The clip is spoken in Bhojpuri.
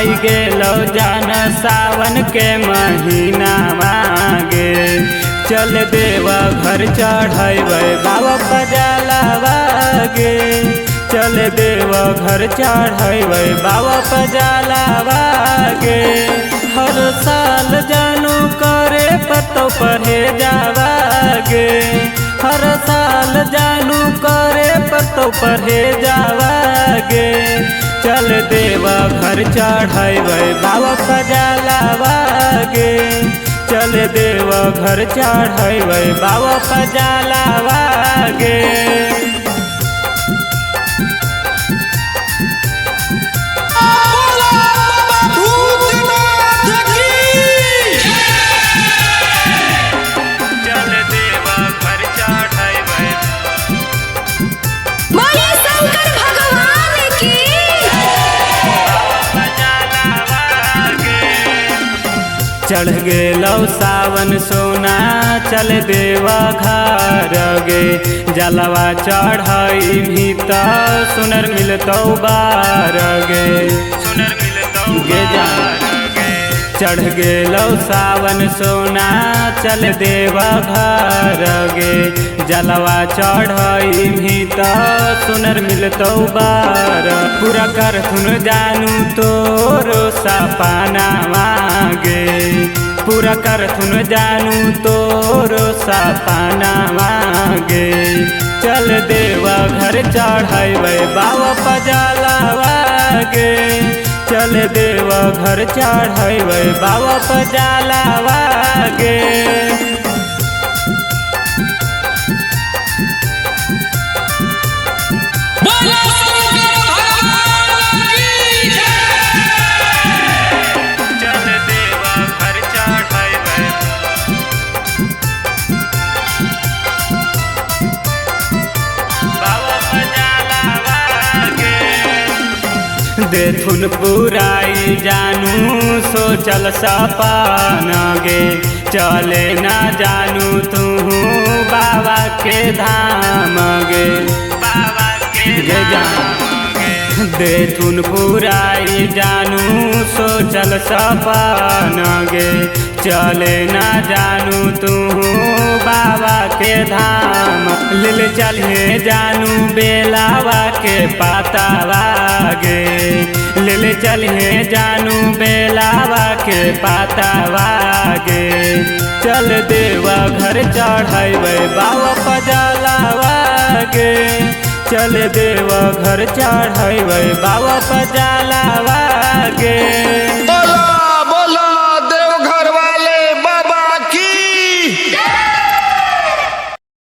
आई गेलो जान सावन के महीना मांगे चल देवा घर चढ़ैबै बाबा पजालावा गे चल देवा घर चढ़ैबै बाबा पजालावा गे हर साल जानू करे पतो पढ़े जावा गे हर साल जानू करे पतो पढ़े जावा गे चल देवा घर चढ़ैबै बाबा पजालावा गे चल देवा घर चढ़ैबै बाबा पजालावा गे चढ़ गेलो सावन सोना चल देवा घर गे जलवा चढ़ाई भी तो सुनर मिलतो बार गे सुनर मिलतो गे चढ़ गेलो सावन सोना चल देवा घर गे जलवा चढ़ाई भी तो सुनर मिलतो बार पूरा करथुन जानू तोरो सपना मांगे पूरा करथुन जानू तोरो सपना मांगे चल देवा घर चढ़ैबै बाबा पजालावा गे चल देवा घर चढ़ैबै बाबा पजालावा गे देथुन पुराई जानू सोचल सपना गे चले ना जानू तू बाबा के धाम गे बाबा के धाम देथुन पुराई जानू सोचल सपना गे चले ना जानू तू बाबा के धाम लिल चलिए जानू बेलावा के पातावा गे लिल चलिए जानू बेलावा के पातावा गे चल देवा घर चढ़ैबै बाबा पजालावा गे चल देवा घर चढ़ैबै बाबा पजालावा गे।